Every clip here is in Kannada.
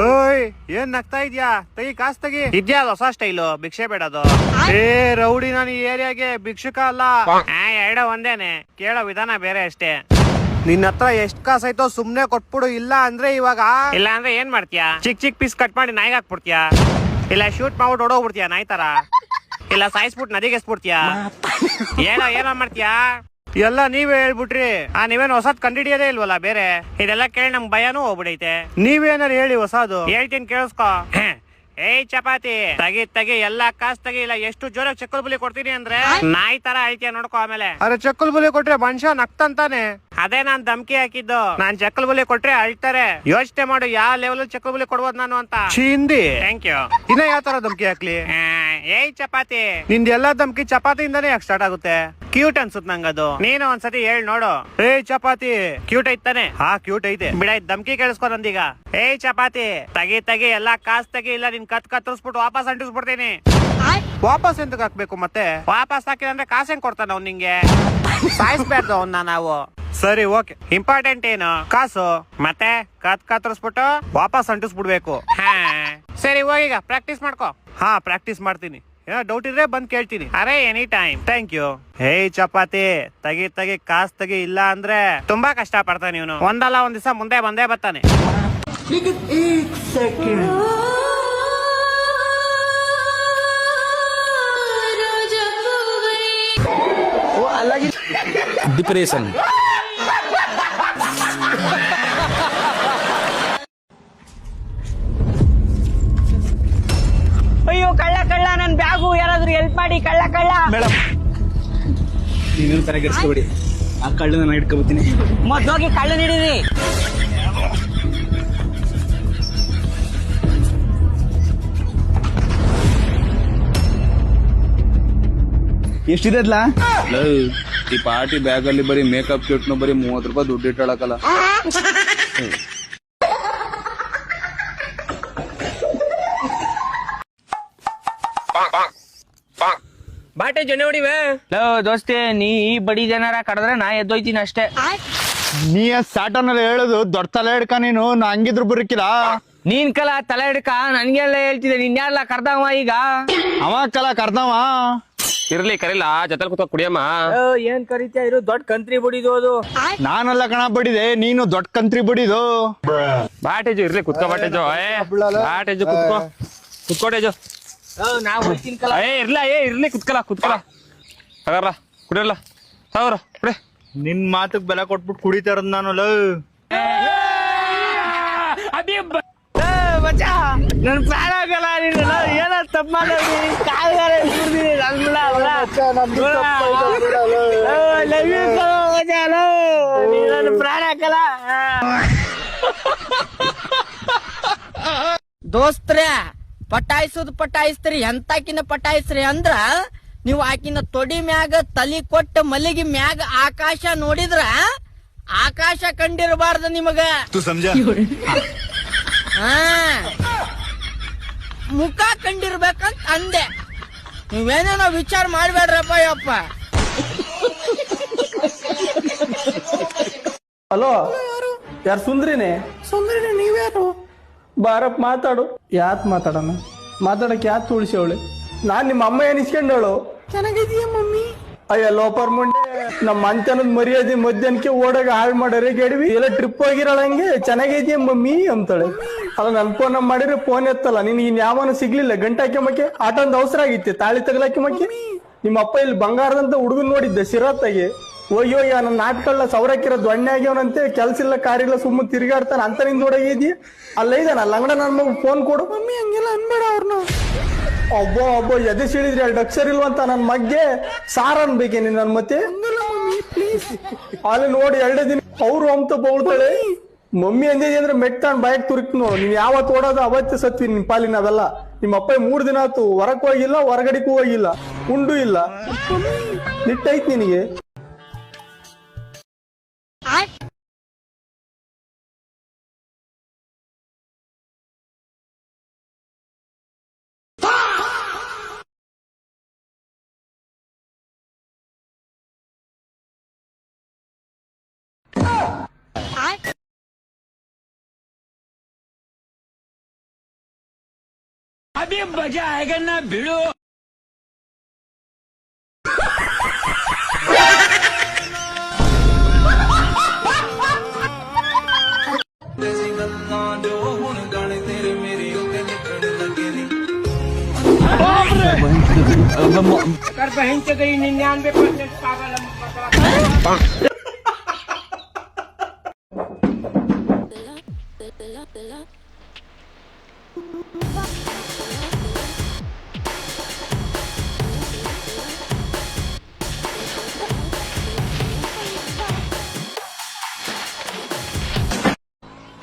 ಓಯ್ ಏನ್ ನಗ್ತಾ ಇದ್ಯಾ? ತೆಗಿ ಕಾಸ್ ತೆಗಿ. ಇದ್ಯಾ ಹೊಸ ಸ್ಟೈಲು ಭಿಕ್ಷೆ ಬೇಡದು. ಏ ರೌಡಿ, ನಾನು ಈ ಏರಿಯಾಗೆ ಭಿಕ್ಷುಕ ಅಲ್ಲ. ಎರಡು ಒಂದೇನೆ, ಕೇಳೋ ವಿಧಾನ ಬೇರೆ ಅಷ್ಟೇ. ನಿನ್ನ ಹತ್ರ ಎಷ್ಟ್ ಕಾಸಾಯ್ತೋ ಸುಮ್ನೆ ಕೊಟ್ಬಿಡು. ಇಲ್ಲ ಅಂದ್ರೆ ಇಲ್ಲ ಅಂದ್ರೆ ಏನ್ ಮಾಡ್ತೀಯಾ? ಚಿಕ್ ಪೀಸ್ ಕಟ್ ಮಾಡಿ ನಾಯಿಗೆ ಹಾಕ್ಬಿಡ್ತೀಯಾ? ಇಲ್ಲ ಶೂಟ್ ಮಾಡ್ಬಿಟ್ಟು ಹೊಡೋಗ್ಬಿಡ್ತೀಯಾ ನಾಯಿ ತರ? ಇಲ್ಲ ಸಾಯಿಸ್ಬಿಟ್ಟು ನದಿಗೆ ಎಸ್ಬಿಡ್ತೀಯಾ? ಏನೋ ಮಾಡ್ತೀಯಾ? ಎಲ್ಲ ನೀವೇ ಹೇಳ್ಬಿಟ್ರಿ. ನೀವೇನು ಹೊಸದ್ ಕಂಡಿಡಿಯೋದೇ ಇಲ್ವಲ್ಲ ಬೇರೆ. ಇದೆಲ್ಲ ಕೇಳಿ ನಮ್ ಭಯನೂ ಹೋಗ್ಬಿಡೈತೆ. ನೀವೇನಾರು ಹೇಳಿ ಹೊಸದು. ಹೇಳ್ತೀನಿ ಕೇಳಿಸ್ಕೊ. ಏಯ್ ಚಪಾತಿ ತಗಿ ಎಲ್ಲಾ ಕಾಸ್ ತಗಿ. ಇಲ್ಲ ಎಷ್ಟು ಜೋರಾಗಿ ಚಕ್ಕಲ್ ಬುಲಿ ಕೊಡ್ತೀನಿ ಅಂದ್ರೆ ನಾಯಿ ತರ ಅಳ್ತೀಯ ನೋಡ್ಕೊ ಆಮೇಲೆ. ಅರೆ ಚಕ್ಕಲ್ ಬುಲಿ ಕೊಟ್ರೆ ಮನುಷ್ಯ ನಗ್ತಂತಾನೆ. ಅದೇ ನಾನ್ ಧಮ್ಕಿ ಹಾಕಿದ್ದು. ನಾನ್ ಚಕ್ಕಲ್ ಬುಲಿ ಕೊಟ್ರೆ ಅಳ್ತಾರೆ. ಯೋಚನೆ ಮಾಡು ಯಾವ ಲೆವೆಲ್ ಚಕ್ಕಲ್ ಬುಲಿ ಕೊಡ್ಬೋದು ನಾನು ಅಂತ. Hindi thank you. ಇನ್ನ ಯಾವ ತರ ಧಮ್ಕಿ ಹಾಕ್ಲಿ? ಏಯ್ ಚಪಾತಿ, ನಿಂದ ಎಲ್ಲಾ ಧಮ್ಕಿ ಚಪಾತಿಯಿಂದಾನೇ ಯಾಕೆ ಸ್ಟಾರ್ಟ್ ಆಗುತ್ತೆ? ಕ್ಯೂಟ್ ಅನ್ಸುತ್ ನಂಗದು. ನೀನು ಒಂದ್ಸತಿ ಹೇಳ್ ನೋಡು. ಏಯ್ ಚಪಾತಿ ಕ್ಯೂಟ್ ಐತಾನೆ? ಹಾ ಕ್ಯೂಟ್ ಐತೆ ಬಿಡ. ಧಮ್ಕಿ ಕೇಳಿಸ್ಕೊ ನಂದೀಗ. ಏಯ್ ಚಪಾತಿ ತಗಿ ಎಲ್ಲಾ ಕಾಸ್ ತಗಿ. ಇಲ್ಲ ನಿನ್ ಕತ್ತರಿಸ್ಬಿಟ್ಟು ವಾಪಸ್ ಅಂಟಿಸ್ಬಿಡ್ತೀನಿ. ವಾಪಸ್ ಎಂತಕ್ ಹಾಕ್ಬೇಕು ಮತ್ತೆ? ವಾಪಸ್ ಹಾಕಿದ್ರೆ ಕಾಸು ಹೆಂಗ್ ಕೊಡ್ತಾನ ಅವ್ನು ನಿಂಗೆ? ಸಾಯಿಸ್ಬಾರ್ದು ಅವನ್ನ ನಾವು. ಸರಿ ಓಕೆ. ಇಂಪಾರ್ಟೆಂಟ್ ಏನು? ಕಾಸು ಮತ್ತೆ ಕತ್ತರಿಸ್ಬಿಟ್ಟು ವಾಪಸ್ ಅಂಟಿಸ್ಬಿಡ್ಬೇಕು. ಸರಿ ಹೋಗೀಗ ಪ್ರಾಕ್ಟೀಸ್ ಮಾಡ್ಕೊ. ಹಾ ಪ್ರಾಕ್ಟೀಸ್ ಮಾಡ್ತೀನಿ. ಏನೋ ಡೌಟ್ ಇದ್ರೆ ಬಂದ್ ಕೇಳ್ತೀನಿ. ಅರೆ any time. Thank you. Hey ಚಪಾತಿ ತಗಿ ಕಾಸ್ ತಗಿ. ಇಲ್ಲ ಅಂದ್ರೆ ತುಂಬಾ ಕಷ್ಟ ಪಡ್ತಾನೆ ಇವನು. ಒಂದಲ್ಲ ಒಂದ್ ದಿವಸ ಮುಂದೆ ಬಂದೇ ಬರ್ತಾನೆ. ಡಿಪ್ರೆಷನ್. ಅಯ್ಯೋ ಕಳ್ಳ ನನ್ ಬ್ಯಾಗು ಯಾರಾದ್ರೂ ಹೆಲ್ಪ್ ಮಾಡಿ. ಕಳ್ಳ ಮೇಡಮ್ ನೀನು ತನಗೆರ್ಸ್ಕೊಬಿಡಿ. ಆ ಕಳ್ಳನ ನಾನು ಇಟ್ಕೊಬತ್ತೀನಿ. ಮೊದ್ಲೋಗಿ ಕಳ್ಳ ಹಿಡೀರಿ. ಎಷ್ಟಿದೆ ಈ ಪಾರ್ಟಿ ಬ್ಯಾಗ್ ಅಲ್ಲಿ ಬರೀ ಮೇಕಪ್ ಕಿಟ್ನು ಬರೀ 30 ರೂಪಾಯಿ ದುಡ್ಡು ಇಟ್ಟಾಳಕಲ್ಲ. ಬಾಟೆ ಜನ ಹೊಡಿವೆ. ದೋಸ್ತೆ ನೀ ಈ ಬಡಿ ಜನರ ಕಡದ್ರೆ ನಾ ಎದ್ದೋಯ್ತೀನಿ ಅಷ್ಟೇ. ನೀ ಸಾಟನ್ ಹೇಳುದು ದೊಡ್ಡ ತಲೆ ಹಿಡ್ಕ. ನೀನು ನಾ ಹಂಗಿದ್ರು ಬರಕಿಲ್ಲ. ನೀನ್ ಕಲ ತಲೆ ಹಿಡ್ಕ ನನ್ಗೆಲ್ಲ ಹೇಳ್ತಿದ್ದೆ. ನಿನ್ ಯಾರಲ್ಲ ಕರ್ದವ ಈಗ? ಅವ ಕಲ ಕರ್ದವ. ಇರ್ಲಿ ಕರಿಲ್ಲ ಜೊತೆ ಕೂತ ಕುಡಿಯಮ್ಮ. ಏನ್ ಕರಿತ್ಯಾ? ಇರು ದೊಡ್ಡ ಕಂತ್ರಿ ಬಡಿದು ಅದು. ನಾನೆಲ್ಲ ಕಣ ಬಡಿದೆ, ನೀನು ದೊಡ್ಡ ಕಂತ್ರಿ ಬಡಿದು. ಬಾಟೇಜು ಇರ್ಲಿ ಕುತ್ಕೋ. ಬಾಟೇಜು ಬಾಟೇಜು ಕುತ್ಕೋ ಟೇಜು. ಇರ್ಲಿ ಕುತ್ಕಲ ಹಾಗಾರ ಕುಡಿಯಲ್ಲ ಸಾವಿರ ಕುಡಿ. ನಿನ್ ಮಾತಕ್ ಬೆಲೆ ಕೊಟ್ಬಿಟ್ಟು ಕುಡಿತಾರ ನಾನು. ನನ್ ಪ್ರಾಣ ಆಗಲ್ಲ. ನೀನು ಏನ ತಪ್ಪ ಮಾಡೋದು? ನನ್ನ ಪ್ರಾಣ ಆಗಲ್ಲ. ದೋಸ್ತ್ರೆ ಪಟಾಯಿಸ್ತ್ರಿ ಎಂತಾಕಿನ ಪಟಾಯಿಸ್ರಿ ಅಂದ್ರ ನೀವು ಆಕಿನ ತೊಡಿ ಮ್ಯಾಗ ತಲಿ ಕೊಟ್ಟ ಮಲ್ಲಿಗೆ ಮ್ಯಾಗ ಆಕಾಶ ನೋಡಿದ್ರ ಆಕಾಶ ಕಂಡಿರಬಾರ್ದು ನಿಮಗ. ಮುಖ ಕಂಡಿರ್ಬೇಕಂತ ಅಂದೆ. ನೀವೇನೇನೋ ವಿಚಾರ ಮಾಡ್ಬೇಡ್ರಪ್ಪ ಯಪ್ಪ. ಹಲೋ, ಯಾರು? ಸುಂದ್ರಿನೇ ನೀವ್ಯಾರು? ಬಾರಪ್ಪ ಮಾತಾಡು. ಯಾತ್ ಮಾತಾಡೋಣ? ಮಾತಾಡಕ್ ಯಾತ್ ತುಳಿಸವಳೆ? ನಾನ್ ನಿಮ್ಮ ಅಮ್ಮ ಏನ್ ಇಸ್ಕೊಂಡವಳು? ಚೆನ್ನಾಗಿದೀಯ ಮಮ್ಮಿ? ಅಯ್ಯ ಲೋಪರ್ ಮುಂಡೆ, ನಮ್ಮ ಅಂತನದ್ ಮರ್ಯಾದೆ ಮಧ್ಯಾಹ್ನಕ್ಕೆ ಓಡಾಗ ಹಾಳು ಮಾಡರೆ ಗೆಡವಿ ಎಲ್ಲ ಟ್ರಿಪ್ ಹೋಗಿರಳ. ಹಂಗೆ ಚೆನ್ನಾಗಿದೀಯ ಮಮ್ಮಿ ಅಂತಾಳೆ. ಅಲ್ಲ ನನ್ ಫೋನ್ ಮಾಡಿದ್ರೆ ಫೋನ್ ಎತ್ತಲ್ಲ. ನಿನ್ಗೆ ಇನ್ ಯಾವನು ಸಿಗ್ಲಿಲ್ಲ. ಗಂಟಾಕಿ ಮಕ್ಕೆ ಆಟೊಂದು ಅವಸರ ಆಗಿತ್ತೆ. ತಾಳಿ ತಗಲಾಕಿ ಮಕ್ಕೆ ನಿಮ್ಮ ಅಪ್ಪ ಇಲ್ಲಿ ಬಂಗಾರದಂತ ಹುಡುಗನ್ ನೋಡಿದ್ದೆ ಸಿರಾತ್ತಾಗೆ. ಹೋಗಿ ನನ್ನ ನಾಟ್ಕಳ್ಳ ಸೌರಕ್ಕಿರೋ ದೊಣ್ಣೆ ಆಗ್ಯವನಂತೆ. ಕೆಲ್ಸ ಇಲ್ಲ ಕಾರಿಲ್ಲ ಸುಮ್ಮನೆ ತಿರುಗಾಡ್ತಾನ ಅಂತ ನಿಂದ ನೋಡಾಗಿದ್ಯಾ? ಅಲ್ಲ ಇದಾನ ಲಂಗಡ ನನ್ ಮಗ ಫೋನ್ ಕೊಡು. ಮಮ್ಮಿ ಹಂಗೆಲ್ಲ ಅನ್ಬೇಡ ಅವ್ರನ್ನ. ಒಬ್ಬ ಎದೆ ಸಿಡಿದ್ರಿ 2 ಅಕ್ಷರ ಇಲ್ವಂತ ನನ್ ಮಗ್ಗೆ ಸಾರ್ ಅನ್ಬೇಕೇನಿ ನನ್ ಮತ್ತೆ. ಅಲ್ಲಿ ನೋಡಿ 2 ದಿನ ಅವ್ರು ಅಂತ ಬೌಳ್ತಾಳೆ. ಮಮ್ಮಿ ಅಂದಿದೆ ಅಂದ್ರೆ ಮೆಟ್ಟಾನ್ ಬಾಯಕ್ ತುರುಕ್ ನೋಡು. ನೀನ್ ಯಾವತ್ ಓಡೋದು ಅವತ್ತೇ ಸತ್ವಿ ನಿನ್ ಪಾಲಿನ. ಅದೆಲ್ಲ ನಿಮ್ಮ ಅಪ್ಪ 3 ದಿನ ಆತು. ಹೊರಕ್ ಹೋಗಿಲ್ಲ, ಹೊರಗಡೆಗೂ ಹೋಗಿಲ್ಲ, ಉಂಡು ಇಲ್ಲ. ನಿಟ್ಟೈತ್ ನಿನಗೆ.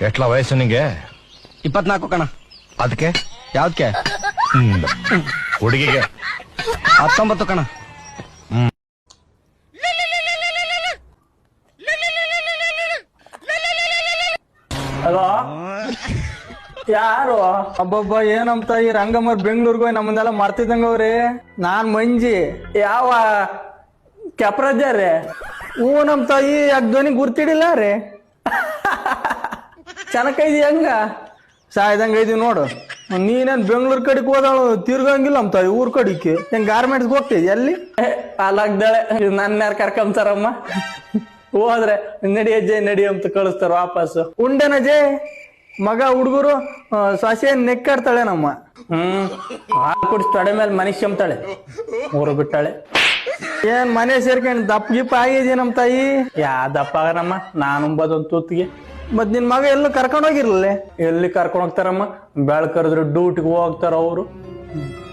ಎಟ್ಲ ವಯಸ್ಸು ನಿಂಗೆ? 24 ಕಣ. ಅದಕ್ಕೆ ಯಾವ್ದಕ್ಕೆ? ಹುಡುಗಿಗೆ 19 ಕಣ. ಹಲೋ, ಯಾರು? ಅಬ್ಬಬ್ಬ, ಏನಂತ ಈ ರಂಗಮ್ಮರ್ ಬೆಂಗ್ಳೂರ್ಗೆ ಹೋಗಿ ನಮ್ಮನ್ನೆಲ್ಲ ಮರ್ತಿದ್ದಂಗವ್ರಿ. ನಾನ್ ಮಂಜಿ. ಯಾವ ಕೆಪ್ರಜ್ಜಾರ್ರಿ? ಹ್ಞೂ, ನಮ್ ತಾಯಿ ಯಾಕೆ ಧ್ವನಿ ಗುರ್ತಿಡಿಲ್ಲ ರೀ. ಚೆನ್ನಾಗೈದಿ ಹೆಂಗ ಸಾಯ್ದಂಗ ಐದಿ ನೋಡು. ನೀನೇನ್ ಬೆಂಗ್ಳೂರ್ ಕಡೆಗೆ ಹೋದಳು ತಿರ್ಗಂಗಿಲ್ಲ ನಮ್ ತಾಯಿ ಊರ್ ಕಡೆಗೆ. ಹೆಂಗ್ ಗಾರ್ಮೆಂಟ್ಸ್ ಹೋಗ್ತಿದ್ಯ ಅಲ್ಲಿ? ಅಲ್ಲಾಗ್ದಾಳೆ, ನನ್ನ ಯಾರು ಕರ್ಕೊಂತಾರಮ್ಮ? ಹೋದ್ರೆ ನಡಿ ಅಜ್ಜೆ ನಡಿ ಅಂತ ಕಳಿಸ್ತಾರ ವಾಪಸ್. ಉಂಡೆನ ಜೇ ಮಗ ಹುಡುಗರು ಸೊಸೆ ನೆಕ್ಕಾಡ್ತಾಳೆ ನಮ್ಮ. ಹಾಲು ಕುಡಿಸ್ ತೊಡೆ ಮೇಲೆ ಮನುಷ್ಯ ಅಂತಾಳೆ, ಊರು ಬಿಟ್ಟಾಳೆ. ಏನ್ ಮನೆ ಸೇರ್ಕೊಂಡ್ ದಪ್ಪ ಗಿಪ್ಪ ಆಗಿದೀಯ ನಮ್ ತಾಯಿ? ಯಾ ದಪ್ಪ ಆಗನಮ್ಮ, ನಾನು ಉಂಬದೊಂದು ತೂತಿಗೆ. ಮತ್ ನಿನ್ ಮಗ ಎಲ್ಲೂ ಕರ್ಕೊಂಡ್ ಹೋಗಿರ್ಲಿಲ್ಲ? ಎಲ್ಲಿ ಕರ್ಕೊಂಡ್ ಹೋಗ್ತಾರಮ್ಮ? ಬೆಳ್ ಕರೆದ್ರೆ ಡ್ಯೂಟಿಗೆ ಹೋಗ್ತಾರ ಅವರು.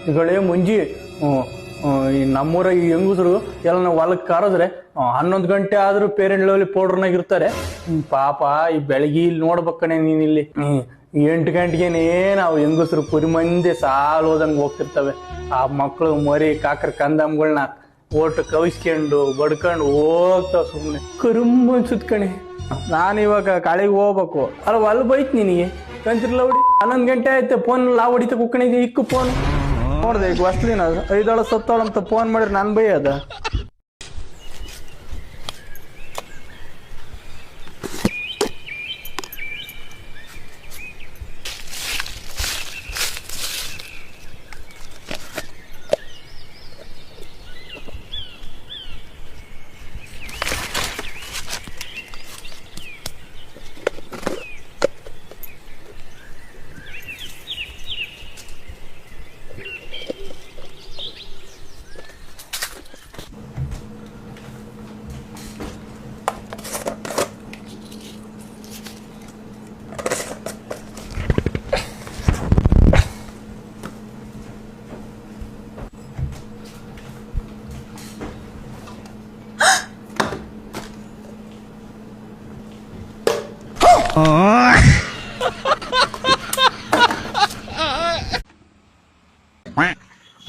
ಈಗಳೇ ಮುಂಜಿ ಈ ನಮ್ಮೂರ ಈ ಹೆಂಗಸರು ಎಲ್ಲ ನಾವು ಹೊಲಕ್ ಕರೆದ್ರೆ 11 ಗಂಟೆ ಆದ್ರೂ ಪೇರೆಂಟ್ ಲೆವೆಲ್ ಪೌಡ್ರನಾಗ ಇರ್ತಾರೆ. ಪಾಪ ಈ ಬೆಳಗ್ಗೆ ಇಲ್ಲಿ ನೋಡ್ಬೇಕಣೆ ನೀನ್ ಇಲ್ಲಿ 8 ಗಂಟೆಗೇನೆ ನಾವು ಹೆಂಗಸರು ಕುರಿ ಮಂದಿ ಸಾಲು ಹೋದಂಗ ಹೋಗ್ತಿರ್ತವೆ. ಆ ಮಕ್ಕಳು ಮರಿ ಕಾಕರ್ ಕಂದಮ್ಗಳನ್ನ ಓಟು ಕವಿಸ್ಕೊಂಡು ಬಡ್ಕೊಂಡು ಹೋಗ್ತಾವ. ಸುಮ್ಮನೆ ಕರುಂಬ ಅನ್ಸುತ್ಕಣೆ. ನಾನು ಇವಾಗ ಕಾಳಿಗೆ ಹೋಗ್ಬೇಕು. ಅಲ್ಲ ಹೊಲ್ ಬೈತ್ ನಿನಗೆ ಕಂತಿರ್ಲ ಹೊಡಿ. 11 ಗಂಟೆ ಆಯ್ತು, ಫೋನ್ ಲಾ ಹೊಡಿತ ಕುಕ್ಕಣಿಗೆ ಇಕ್ಕು ಫೋನ್ ನೋಡ್ದೆ. ಈಗ ಹೊಸ್ಲಿನ 5 ಸತ್ತಾಳ ಅಂತ ಫೋನ್ ಮಾಡಿದ್ರೆ ನನ್ ಬೈ ಅದ.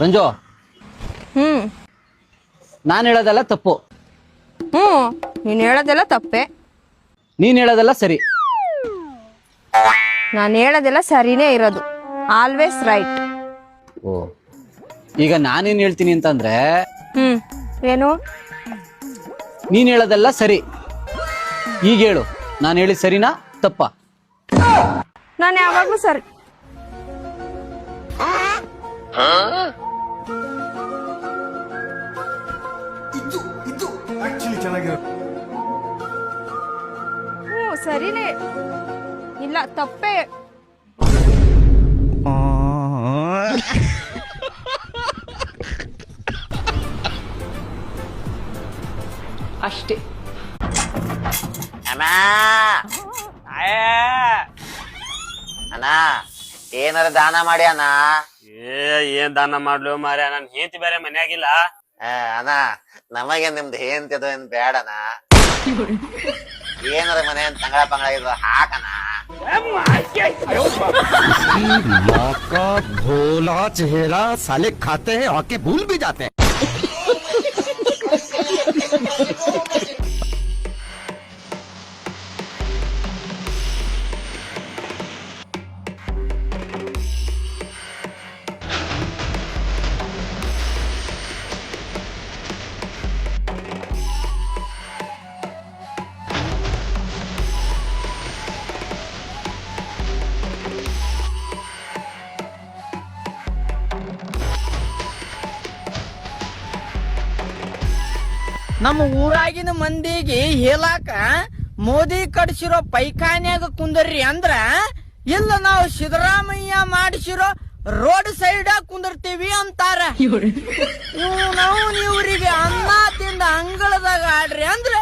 ರಂಜು, ನಾನು ಹೇಳೋದೆಲ್ಲ ತಪ್ಪು, ನೀನ್ ಹೇಳೋದೆಲ್ಲ ತಪ್ಪೆ, ನೀನ್ ಹೇಳೋದೆಲ್ಲ ಸರಿ. ನಾನು ಹೇಳೋದೆಲ್ಲ ಸರಿನೇ ಇರೋದು. Always right. ಓ, ಈಗ ನಾನೇನ್ ಹೇಳ್ತೀನಿ ಅಂತಂದ್ರೆ ಏನು? ನೀನ್ ಹೇಳೋದೆಲ್ಲ ಸರಿ. ಈಗ ಹೇಳು, ನಾನು ಹೇಳಿದ್ ಸರಿನಾ ತಪ್ಪ? ನಾನು ಯಾವಾಗ್ಲೂ ಸರಿ. ಸರಿನೇ, ಇಲ್ಲ ತಪ್ಪೇ. ಅಷ್ಟೇ. ಅಣ್ಣ ಏನಾರ ದಾನ ಮಾಡಿ ಅಣ್ಣ. ಏನ್ ದಾನ ಮಾಡ್ಲು ಮಾರ್ಯ, ನನ್ ಹೆಂಡತಿ ಬೇರೆ ಮನ್ಯಾಗಿಲ್ಲ. ಅಣ್ಣ ನಮಗೆ ನಿಮ್ದು ಏನ್ತಿದು ಏನ್ ಬೇಡಣ. ಏನಾರ ಮನೆ ತಂಗಳ ಪಂಗಳ ಇದ್ರು ಹಾಕಣ. भोला चेहरा साले खाते हैं और के भूल भी जाते हैं. ನಮ್ಮ ಊರಾಗಿನ ಮಂದಿಗೆ ಹೇಳಾಕ ಮೋದಿ ಕಡ್ಸಿರೋ ಪೈಖಾನ್ಯಾಗ ಕುಂದರ್ರಿ ಅಂದ್ರ ಇಲ್ಲ ನಾವು ಸಿದ್ದರಾಮಯ್ಯ ಮಾಡಿಸಿರೋ ರೋಡ್ ಸೈಡ್ ಕುಂದಿರ್ತೀವಿ ಅಂತಾರ. ನಾವು ಇವ್ರಿಗೆ ಅನ್ನ ತಿಂದ ಅಂಗಳದಾಗ ಆಡ್ರಿ ಅಂದ್ರ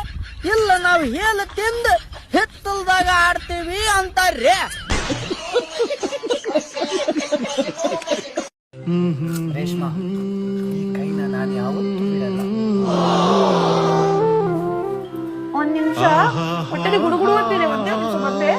ಇಲ್ಲ ನಾವು ಹೇಳ ತಿಂದ ಹಿತ್ತಲ್ದಾಗ ಆಡ್ತೀವಿ ಅಂತಾರ್ರಿ. ರೇಷ್ಮಾ, ಈ ಕೈನ ನಾನು ಯಾವತ್ತೂ ಬಿಡಲ್ಲ. ಒಂದ್ ನಿಮಿಷ ಹೊಟ್ಟೆಗೆ ಗುಡುಗುಡು ಅಂತೀರಿ, ಒಂದೇ ನಿಮಿಷ ಬಂದೆ.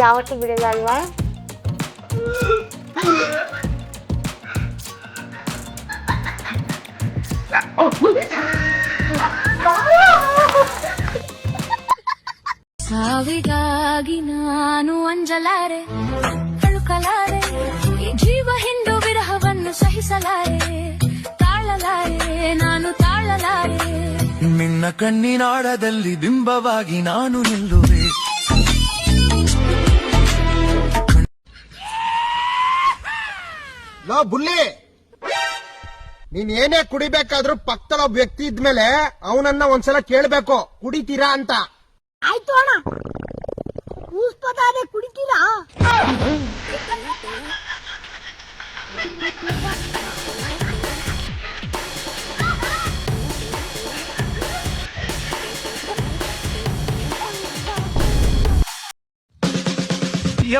ಯಾವತ್ತೂ ಬಿಡಲ್ಲ ಅಲ್ವಾ? ಸಾವಿಗಾಗಿ ನಾನು ಅಂಜಲಾರೆ, ಅಳುಕಲಾರೆ, ಜೀವ ಹಿಂಡು ವಿರಹವನ್ನು ಸಹಿಸಲಾರೆ, ತಾಳಲಾರೆ ನಾನು ತಾಳಲಾರೆ. ನಿನ್ನ ಕಣ್ಣಿನಾಳದಲ್ಲಿ ಬಿಂಬವಾಗಿ ನಾನು ನಿಲ್ಲುವೆ. ಲೋ ಬುಲ್ಲಿ, ನೀನ್ ಏನೇ ಕುಡಿಬೇಕಾದ್ರೂ ಪಕ್ಕದಲ್ಲಿ ಒಬ್ಬ ವ್ಯಕ್ತಿ ಇದ್ಮೇಲೆ ಅವನನ್ನ ಒಂದ್ಸಲ ಕೇಳ್ಬೇಕು, ಕುಡಿತೀರಾ ಅಂತ. ಆಯ್ತು ಅಣ್ಣ, ಕೂಸ್ಪದಾದೆ ಕುಡಿತೀರಾ?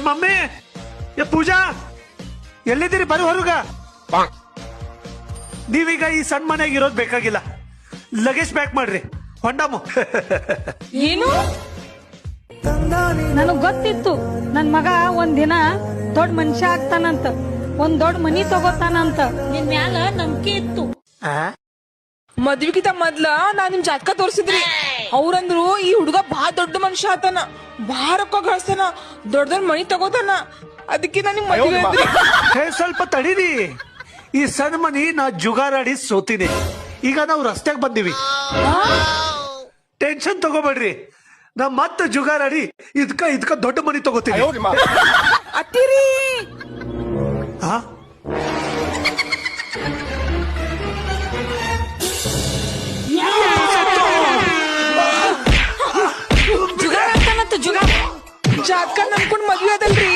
ಮಮ್ಮಿ, ಪೂಜಾ ಎಲ್ಲಿದ್ದೀರಿ? ಬರೀ ಹೊರಗ. ನೀವೀಗ ಈ ಸಣ್ಣ ಮನೆಯಾಗ ಇರೋದ್ ಬೇಕಾಗಿಲ್ಲ, ಲಗೇಜ್ ಪ್ಯಾಕ್ ಮಾಡ್ರಿ, ಹೊಂಡಾಮು. ಏನು? ನನಗ್ ಗೊತ್ತಿತ್ತು ನನ್ ಮಗ ಒಂದಿನ ದೊಡ್ಡ ಮನುಷ್ಯ ಆಗ್ತಾನಂತ, ಒಂದ್ ದೊಡ್ಡ ಮನಿ ತಗೋತಾನಂತ. ನಿನ್ ಮ್ಯಾಲ ನಂಬಿಕೆ ಇತ್ತು. ಮದ್ವಿಗಿಂತ ಮೊದ್ಲ ನಾನ್ ನಿಮ್ ಜಾತಕ ತೋರ್ಸಿದ್ರಿ. ಅವ್ರಂದ್ರು ಈ ಹುಡುಗ ಬಾ ದೊಡ್ಡ ಮನುಷ್ಯ ಆತಾನ, ಬಾ ರೊಕ್ಕ ಗಳಿಸ್ತಾನ, ದೊಡ್ಡ ದೊಡ್ಡ ಮನಿ ತಗೋತಾನ, ಅದಕ್ಕೆ ನಾನು ಮದ್ವೆ ಅಂದ್ರಿ. ಸ್ವಲ್ಪ ತಡೀರಿ, ಈ ಸಣ್ಣ ಮನಿ ನಾ ಜುಗಾರಾಡಿ ಸೋತೀನಿ. ಈಗ ನಾವು ರಸ್ತೆಗೆ ಬಂದಿವಿ, ಟೆನ್ಷನ್ ತಗೋಬೇಡ್ರಿ. ನಾ ಮತ್ತೆ ಜುಗಾರಾಡಿ ಇದಕ್ಕ ದೊಡ್ಡ ಮನಿ ತಗೋತೀನಿ. ಅತ್ತಿರಿ ಜುಗಾರ ಅಂತಾನಂತ, ಜುಗಾರ ಜಾತಕ ನನ್ಕೊಂಡ್ ಮದ್ವೆ ಅದಲ್ರಿ.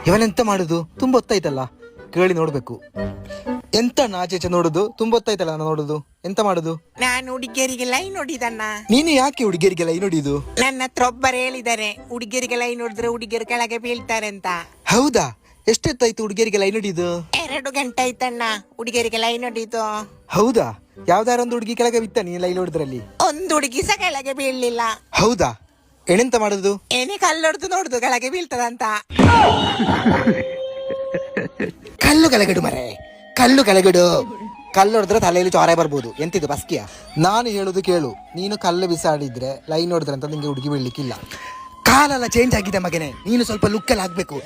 ಇವನೆಂತ ಮಾಡುದು? ತುಂಬಾ ಹೊತ್ತಾಯ್ತಲ್ಲ, ಕೇಳಿ ನೋಡ್ಬೇಕು. ಎಂತ ನಾಚೇಚೆ ನೋಡುದು? ತುಂಬಾ ಹೊತ್ತಾಯ್ತಲ್ಲ ನೋಡುದು, ಎಂತ ಮಾಡುದು? ನಾನು ಹುಡುಗಿಯರಿಗೆ ಲೈನ್ ನೋಡಿದಣ್ಣ. ನೀನು ಯಾಕೆ ಹುಡುಗಿಯರಿಗೆ ಲೈನ್ ನೋಡಿದು? ನನ್ನ ಹತ್ರ ಒಬ್ಬರು ಹೇಳಿದ್ದಾರೆ, ಹುಡುಗಿಯರಿಗೆ ಲೈನ್ ನೋಡಿದ್ರೆ ಹುಡುಗಿಯರು ಕೆಳಗೆ ಬೀಳ್ತಾರೆ ಅಂತ. ಹೌದಾ? ಎಷ್ಟೊತ್ತಾಯ್ತು ಹುಡುಗಿಯರಿಗೆ ಲೈನ್ ನೋಡಿದು? 2 ಗಂಟೆ ಆಯ್ತಣ್ಣ ಹುಡುಗಿಯರಿಗೆ ಲೈನ್ ನೋಡಿದ್ದು. ಹೌದಾ? ಯಾವ್ದಾರೊಂದು ಹುಡುಗಿ ಕೆಳಗೆ ಬಿತ್ತ ನೀ ಲೈನ್ ನೋಡಿದ್ರಲ್ಲಿ? ಒಂದು ಹುಡುಗಿ ಸಹ ಕೆಳಗೆ ಬೀಳ್ಲಿಲ್ಲ. ಹೌದಾ? ಏನೆಂತ ಮಾಡುದು? ಏನೇ ಕಲ್ಲೊಡ್ದು ನೋಡುದು ಕೆಳಗೆ ಬೀಳ್ತದಂತ. ಕಲ್ಲು ಕೆಳಗಿಡು ಮರೆ, ಕಲ್ಲು ಕೆಳಗಿಡು. ಕಲ್ಲು ಹೊಡೆದ್ರೆ ತಲೆಯಲ್ಲಿ ಚೊರೆ ಬರ್ಬೋದು. ಎಂತಿದು ಬಸ್ಕಿಯ? ನಾನು ಹೇಳುದು ಕೇಳು, ನೀನು ಕಲ್ಲು ಬಿಸಾಡಿದ್ರೆ ಲೈನ್ ಹೊಡೆದ್ರೆ ಅಂತ ನಿಂಗೆ ಹುಡುಗಿ ಬೀಳ್ಲಿಕ್ಕಿಲ್ಲ. ಕಾಲೆಲ್ಲ ಚೇಂಜ್ ಆಗಿದೆ ಮಗನೇ, ನೀನು ಸ್ವಲ್ಪ ಲುಕ್ಕಲ್ಲಿ ಹಾಕ್ಬೇಕು.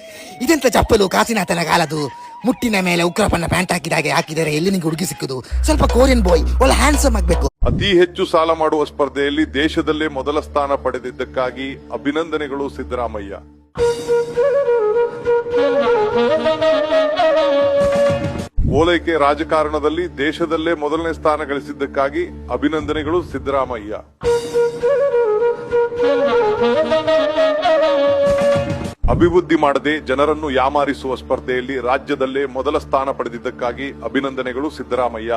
ಇದೆಂತ ಚಪ್ಪಲು ಕಾಸಿನಾಥನ ಕಾಲದು, ಮುಟ್ಟಿನ ಮೇಲೆ ಉಗ್ರಪ್ಪನ ಪ್ಯಾಂಟ್ ಹಾಕಿದಾಗೆ ಹಾಕಿದರೆ ಎಲ್ಲಿ ನಿಂಗೆ ಹುಡುಗಿ ಸಿಕ್ಕುದು? ಸ್ವಲ್ಪ ಕೋರಿಯನ್ ಬಾಯ್, ಒಳ್ಳೆ ಹ್ಯಾಂಡ್ಸಮ್ ಆಗ್ಬೇಕು. ಅತಿ ಹೆಚ್ಚು ಸಾಲ ಮಾಡುವ ಸ್ಪರ್ಧೆಯಲ್ಲಿ ದೇಶದಲ್ಲೇ ಮೊದಲ ಸ್ಥಾನ ಪಡೆದಿದ್ದಕ್ಕಾಗಿ ಅಭಿನಂದನೆಗಳು ಸಿದ್ದರಾಮಯ್ಯ. ಓಲೈಕೆ ರಾಜಕಾರಣದಲ್ಲಿ ದೇಶದಲ್ಲೇ ಮೊದಲನೇ ಸ್ಥಾನ ಗಳಿಸಿದ್ದಕ್ಕಾಗಿ ಅಭಿನಂದನೆಗಳು ಸಿದ್ದರಾಮಯ್ಯ. ಅಭಿವೃದ್ಧಿ ಮಾಡದೆ ಜನರನ್ನು ಯಾಮಾರಿಸುವ ಸ್ಪರ್ಧೆಯಲ್ಲಿ ರಾಜ್ಯದಲ್ಲೇ ಮೊದಲ ಸ್ಥಾನ ಪಡೆದಿದ್ದಕ್ಕಾಗಿ ಅಭಿನಂದನೆಗಳು ಸಿದ್ದರಾಮಯ್ಯ.